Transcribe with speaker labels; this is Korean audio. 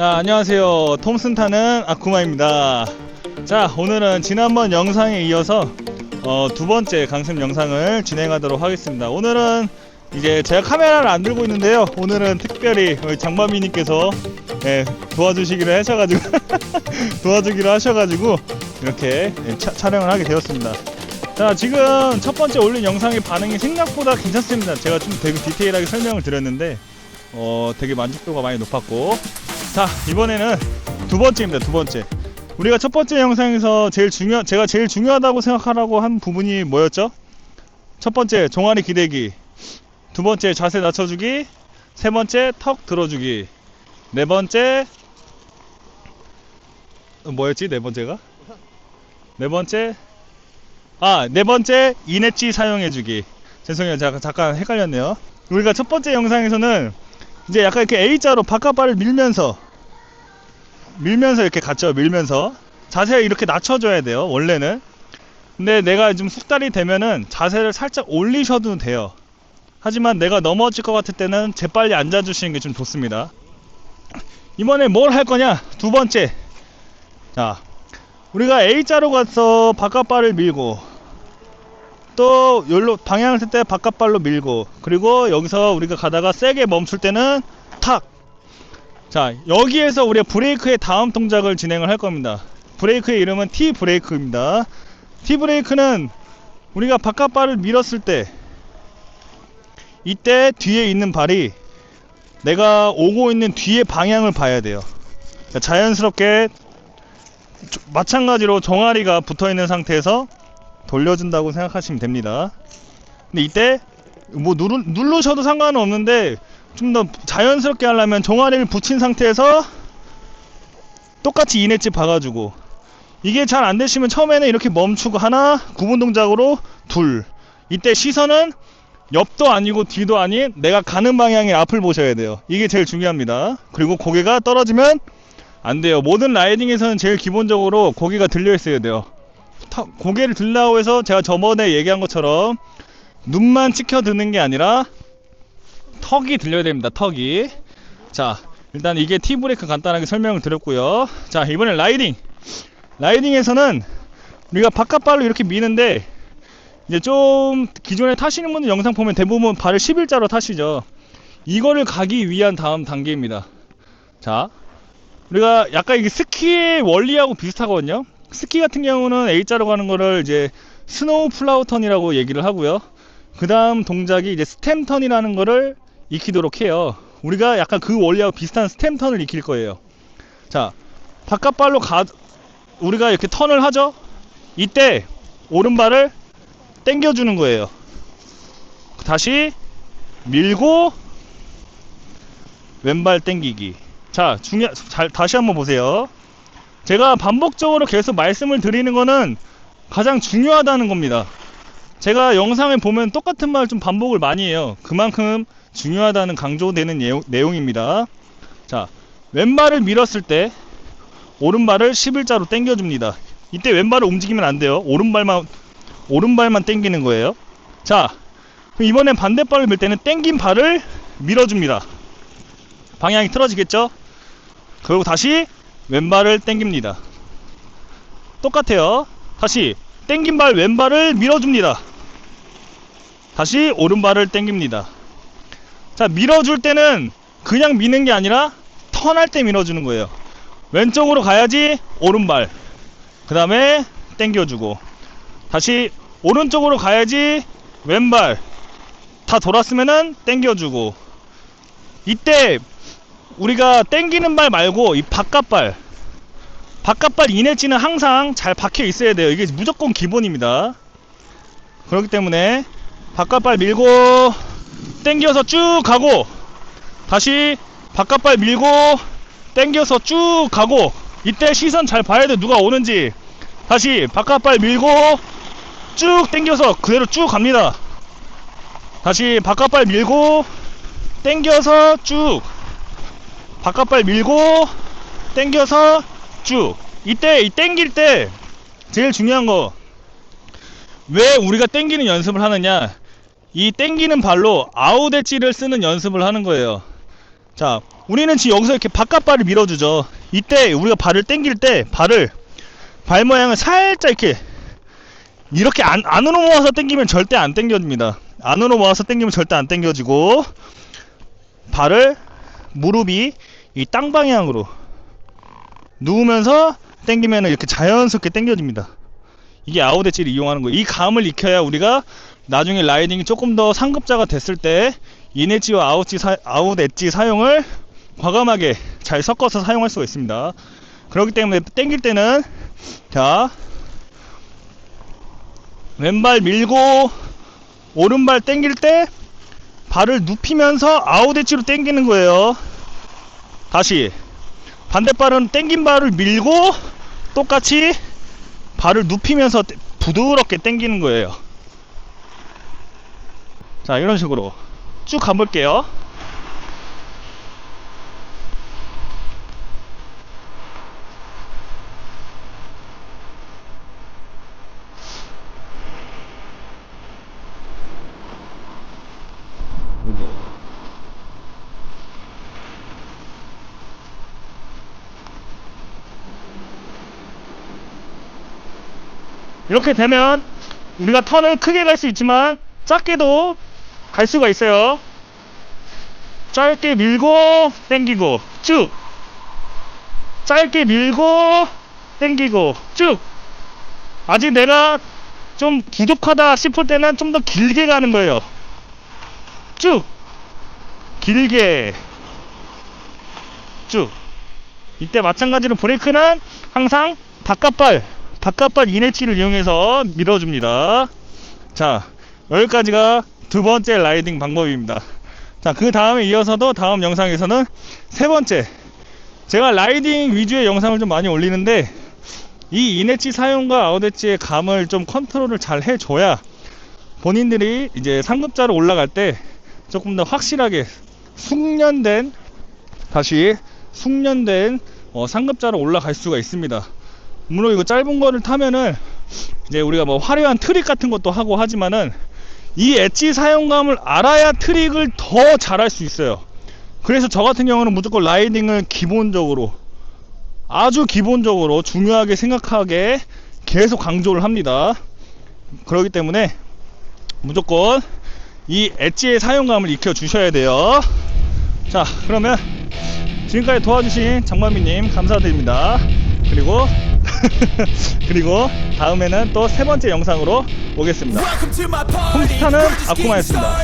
Speaker 1: 자, 안녕하세요. 톰슨 타는 아쿠마입니다. 자, 오늘은 지난번 영상에 이어서 두 번째 강습 영상을 진행하도록 하겠습니다. 오늘은 이제 제가 카메라를 안 들고 있는데요. 오늘은 특별히 장바미님께서 도와주시기로 하셔가지고 도와주기로 하셔가지고 이렇게 촬영을 하게 되었습니다. 자, 지금 첫 번째 올린 영상의 반응이 생각보다 괜찮습니다. 제가 좀 되게 디테일하게 설명을 드렸는데 되게 만족도가 많이 높았고, 자, 이번에는 두 번째입니다. 두 번째, 우리가 첫 번째 영상에서 제가 제일 중요하다고 생각하라고 한 부분이 뭐였죠? 첫 번째, 종아리 기대기. 두 번째, 자세 낮춰주기. 세 번째, 턱 들어주기. 네 번째, 뭐였지? 네 번째가? 네 번째, 이넷지 사용해주기. 죄송해요, 제가 잠깐 헷갈렸네요. 우리가 첫 번째 영상에서는 이제 약간 이렇게 A자로 바깥발을 밀면서 이렇게 갔죠. 밀면서 자세를 이렇게 낮춰줘야 돼요, 원래는. 근데 내가 좀 숙달이 되면은 자세를 살짝 올리셔도 돼요. 하지만 내가 넘어질 것 같을 때는 재빨리 앉아주시는 게 좀 좋습니다. 이번에 뭘 할 거냐? 두 번째, 자, 우리가 A자로 가서 바깥발을 밀고, 또 여기로 방향을 쓸 때 바깥발로 밀고, 그리고 여기서 우리가 가다가 세게 멈출 때는 탁! 자, 여기에서 우리가 브레이크의 다음 동작을 진행을 할 겁니다. 브레이크의 이름은 T 브레이크입니다. T 브레이크는 우리가 바깥발을 밀었을 때, 이때 뒤에 있는 발이 내가 오고 있는 뒤의 방향을 봐야 돼요. 자연스럽게 마찬가지로 종아리가 붙어있는 상태에서 돌려준다고 생각하시면 됩니다. 근데 이때 뭐 누르셔도 상관은 없는데, 좀 더 자연스럽게 하려면 종아리를 붙인 상태에서 똑같이 이넷지 박아주고, 이게 잘 안되시면 처음에는 이렇게 멈추고 하나, 구분 동작으로 둘. 이때 시선은 옆도 아니고 뒤도 아닌 내가 가는 방향의 앞을 보셔야 돼요. 이게 제일 중요합니다. 그리고 고개가 떨어지면 안 돼요. 모든 라이딩에서는 제일 기본적으로 고개가 들려 있어야 돼요. 고개를 들라고 해서 제가 저번에 얘기한 것처럼 눈만 치켜드는 게 아니라 턱이 들려야 됩니다. 턱이. 자, 일단 이게 T브레이크 간단하게 설명을 드렸고요. 자, 이번엔 라이딩에서는 우리가 바깥발로 이렇게 미는데, 이제 좀 기존에 타시는 분들 영상 보면 대부분 발을 11자로 타시죠. 이거를 가기 위한 다음 단계입니다. 자, 우리가 약간 이게 스키의 원리하고 비슷하거든요. 스키 같은 경우는 A자로 가는 거를 이제 스노우 플라우 턴이라고 얘기를 하고요. 그 다음 동작이 이제 스템 턴이라는 거를 익히도록 해요. 우리가 약간 그 원리하고 비슷한 스템 턴을 익힐 거예요. 자, 바깥발로 우리가 이렇게 턴을 하죠. 이때 오른발을 당겨주는 거예요. 다시 밀고 왼발 당기기. 자, 다시 한번 보세요. 제가 반복적으로 계속 말씀을 드리는 거는 가장 중요하다는 겁니다. 제가 영상을 보면 똑같은 말 좀 반복을 많이 해요. 그만큼 중요하다는 강조되는 내용입니다. 자, 왼발을 밀었을 때 오른발을 11자로 당겨줍니다. 이때 왼발을 움직이면 안 돼요. 오른발만 당기는 거예요. 자, 그럼 이번엔 반대발을 밀 때는 당긴 발을 밀어줍니다. 방향이 틀어지겠죠? 그리고 다시 왼발을 당깁니다. 똑같아요. 다시 당긴 발 왼발을 밀어줍니다. 다시 오른발을 당깁니다. 자, 밀어줄 때는 그냥 미는 게 아니라 턴할 때 밀어주는 거예요. 왼쪽으로 가야지 오른발, 그 다음에 당겨주고, 다시 오른쪽으로 가야지 왼발, 다 돌았으면은 당겨주고. 이때 우리가 당기는 발 말고 이 바깥발 이넷지는 항상 잘 박혀 있어야 돼요. 이게 무조건 기본입니다. 그렇기 때문에 바깥발 밀고 당겨서 쭉 가고, 다시 바깥발 밀고 당겨서 쭉 가고, 이때 시선 잘 봐야 돼. 누가 오는지. 다시 바깥발 밀고 쭉 당겨서 그대로 쭉 갑니다. 다시 바깥발 밀고 당겨서 쭉, 바깥발 밀고 당겨서 쭉. 이때 이 당길 때 제일 중요한 거, 왜 우리가 당기는 연습을 하느냐, 이 당기는 발로 아웃 엣지를 쓰는 연습을 하는 거예요. 자, 우리는 지금 여기서 이렇게 바깥발을 밀어주죠. 이때 우리가 발을 당길 때 발 모양을 살짝 이렇게 안으로 모아서 당기면 절대 안 당겨집니다. 안으로 모아서 당기면 절대 안 당겨지고, 무릎이 이 땅 방향으로 누우면서 당기면 이렇게 자연스럽게 당겨집니다. 이게 아웃 엣지를 이용하는 거예요. 이 감을 익혀야 우리가 나중에 라이딩이 조금 더 상급자가 됐을 때 인 엣지와 아웃 엣지 사용을 과감하게 잘 섞어서 사용할 수가 있습니다. 그렇기 때문에 당길 때는, 자, 왼발 밀고 오른발 당길 때 발을 눕히면서 아웃 엣지로 당기는 거예요. 다시 반대발은 당긴 발을 밀고 똑같이 발을 눕히면서 부드럽게 당기는 거예요. 자, 이런 식으로 쭉 가볼게요. 이렇게 되면 우리가 턴을 크게 갈 수 있지만 작게도 갈 수가 있어요. 짧게 밀고 당기고 쭉, 짧게 밀고 당기고 쭉. 아직 내가 좀 부족하다 싶을 때는 좀 더 길게 가는 거예요. 쭉, 길게 쭉. 이때 마찬가지로 브레이크는 항상 바깥발 인 엣지를 이용해서 밀어줍니다. 자, 여기까지가 두 번째 라이딩 방법입니다. 자, 그 다음에 이어서도 다음 영상에서는 세 번째, 제가 라이딩 위주의 영상을 좀 많이 올리는데 이 인 엣지 사용과 아웃 엣지의 감을 좀 컨트롤을 잘 해줘야 본인들이 이제 상급자로 올라갈 때 조금 더 확실하게 숙련된 상급자로 올라갈 수가 있습니다. 물론 이거 짧은 거를 타면은 이제 우리가 뭐 화려한 트릭 같은 것도 하고 하지만은 이 엣지 사용감을 알아야 트릭을 더 잘할 수 있어요. 그래서 저 같은 경우는 무조건 라이딩을 아주 기본적으로 중요하게 생각하게 계속 강조를 합니다. 그렇기 때문에 무조건 이 엣지의 사용감을 익혀 주셔야 돼요. 자, 그러면 지금까지 도와주신 정만미님 감사드립니다. 그리고 다음에는 또 세 번째 영상으로 오겠습니다. 홈스타는 아쿠마였습니다.